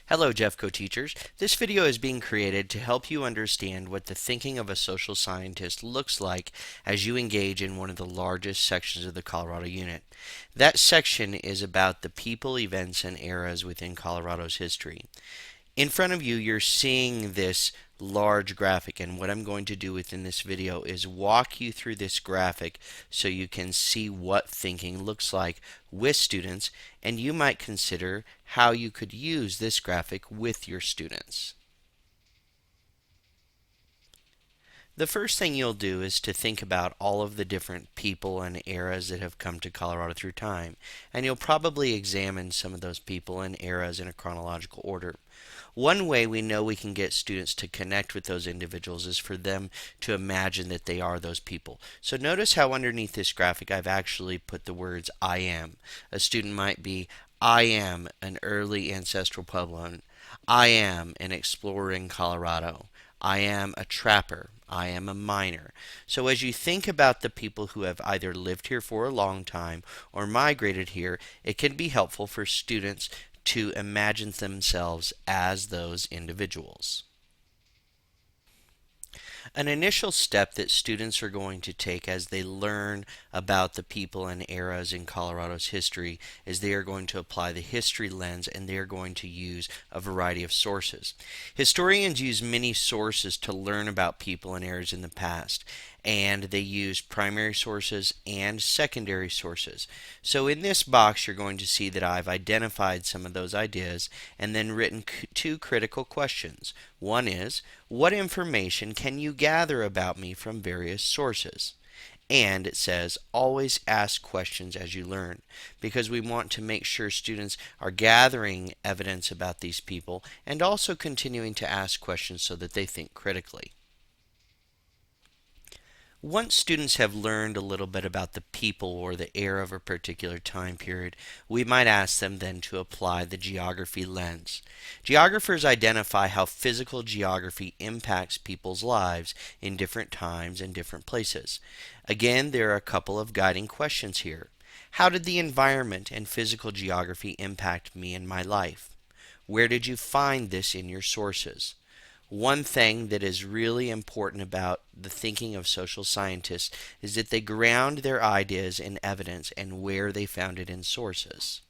Hello, Jeffco teachers. This video is being created to help you understand what the thinking of a social scientist looks like as you engage in one of the largest sections of the Colorado unit. That section is about the people, events, and eras within Colorado's history. In front of you, you're seeing this large graphic, and what I'm going to do within this video is walk you through this graphic so you can see what thinking looks like with students, and you might consider how you could use this graphic with your students. The first thing you'll do is to think about all of the different people and eras that have come to Colorado through time, and you'll probably examine some of those people and eras in a chronological order. One way we know we can get students to connect with those individuals is for them to imagine that they are those people. So notice how underneath this graphic I've actually put the words I am. A student might be, I am an early ancestral Puebloan. I am an explorer in Colorado. I am a trapper. I am a miner. So as you think about the people who have either lived here for a long time or migrated here, it can be helpful for students to imagine themselves as those individuals. An initial step that students are going to take as they learn about the people and eras in Colorado's history is they are going to apply the history lens, and they are going to use a variety of sources. Historians use many sources to learn about people and eras in the past, and they use primary sources and secondary sources. So in this box you're going to see that I've identified some of those ideas and then written two critical questions. One is, what information can you gather about me from various sources? And it says, always ask questions as you learn, because we want to make sure students are gathering evidence about these people and also continuing to ask questions so that they think critically. Once students have learned a little bit about the people or the era of a particular time period, we might ask them then to apply the geography lens. Geographers identify how physical geography impacts people's lives in different times and different places. Again, there are a couple of guiding questions here. How did the environment and physical geography impact me in my life? Where did you find this in your sources? One thing that is really important about the thinking of social scientists is that they ground their ideas in evidence and where they found it in sources.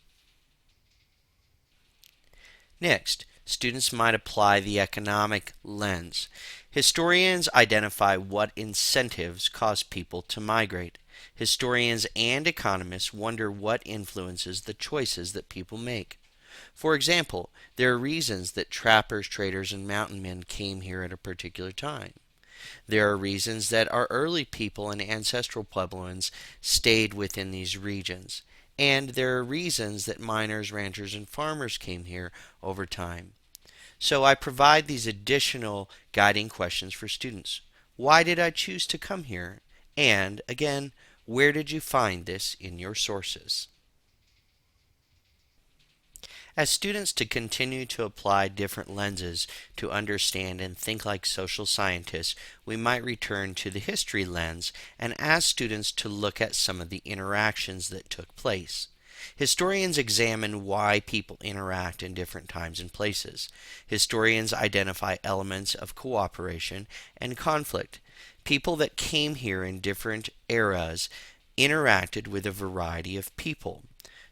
Next, students might apply the economic lens. Historians identify what incentives cause people to migrate. Historians and economists wonder what influences the choices that people make. For example, there are reasons that trappers, traders, and mountain men came here at a particular time. There are reasons that our early people and ancestral Puebloans stayed within these regions. And there are reasons that miners, ranchers, and farmers came here over time. So I provide these additional guiding questions for students. Why did I choose to come here? And again, where did you find this in your sources? As students to continue to apply different lenses to understand and think like social scientists, we might return to the history lens and ask students to look at some of the interactions that took place. Historians examine why people interact in different times and places. Historians identify elements of cooperation and conflict. People that came here in different eras interacted with a variety of people.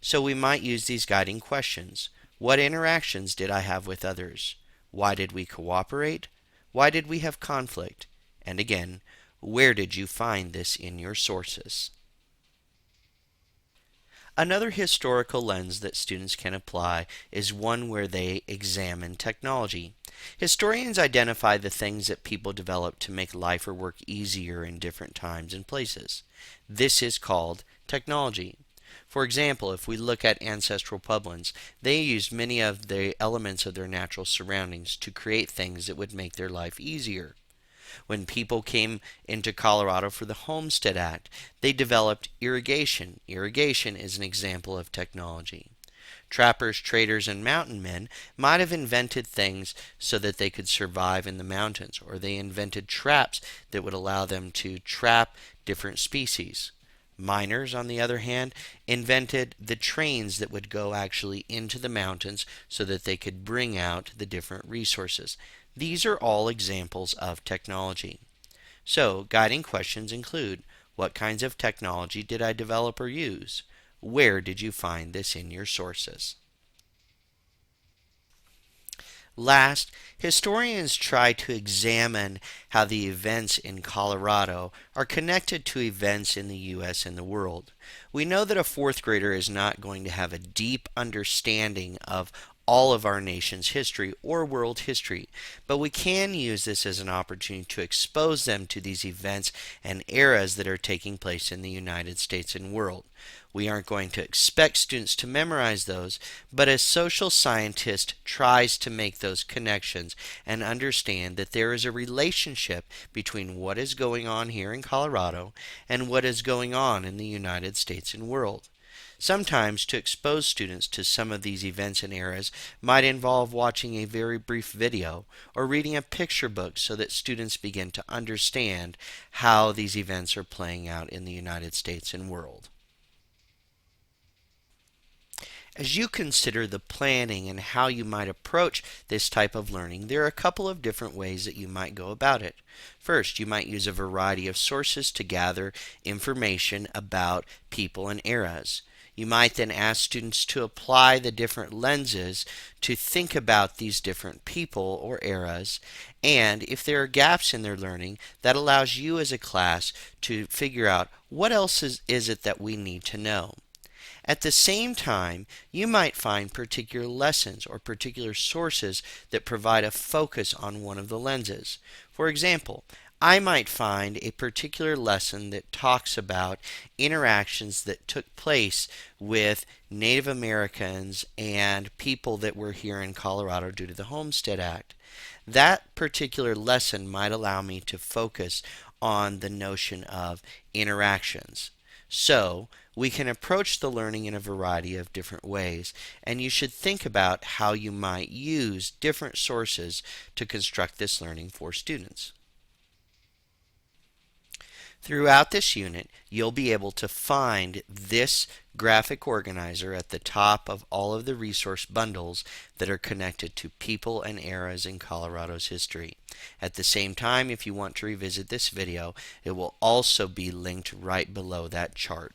So we might use these guiding questions. What interactions did I have with others? Why did we cooperate? Why did we have conflict? And again, where did you find this in your sources? Another historical lens that students can apply is one where they examine technology. Historians identify the things that people developed to make life or work easier in different times and places. This is called technology. For example, if we look at ancestral Puebloans, they used many of the elements of their natural surroundings to create things that would make their life easier. When people came into Colorado for the Homestead Act, they developed irrigation. Irrigation is an example of technology. Trappers, traders, and mountain men might have invented things so that they could survive in the mountains, or they invented traps that would allow them to trap different species. Miners, on the other hand, invented the trains that would go actually into the mountains so that they could bring out the different resources. These are all examples of technology. So, guiding questions include: what kinds of technology did I develop or use? Where did you find this in your sources? Last, historians try to examine how the events in Colorado are connected to events in the U.S. and the world. We know that a fourth grader is not going to have a deep understanding of all of our nation's history or world history, but we can use this as an opportunity to expose them to these events and eras that are taking place in the United States and world. We aren't going to expect students to memorize those, but a social scientist tries to make those connections and understand that there is a relationship between what is going on here in Colorado and what is going on in the United States and world. Sometimes to expose students to some of these events and eras might involve watching a very brief video or reading a picture book so that students begin to understand how these events are playing out in the United States and world. As you consider the planning and how you might approach this type of learning, there are a couple of different ways that you might go about it. First, you might use a variety of sources to gather information about people and eras. You might then ask students to apply the different lenses to think about these different people or eras, and if there are gaps in their learning, that allows you as a class to figure out what else is it that we need to know. At the same time, you might find particular lessons or particular sources that provide a focus on one of the lenses. For example, I might find a particular lesson that talks about interactions that took place with Native Americans and people that were here in Colorado due to the Homestead Act. That particular lesson might allow me to focus on the notion of interactions. So, we can approach the learning in a variety of different ways, and you should think about how you might use different sources to construct this learning for students. Throughout this unit, you'll be able to find this graphic organizer at the top of all of the resource bundles that are connected to people and eras in Colorado's history. At the same time, if you want to revisit this video, it will also be linked right below that chart.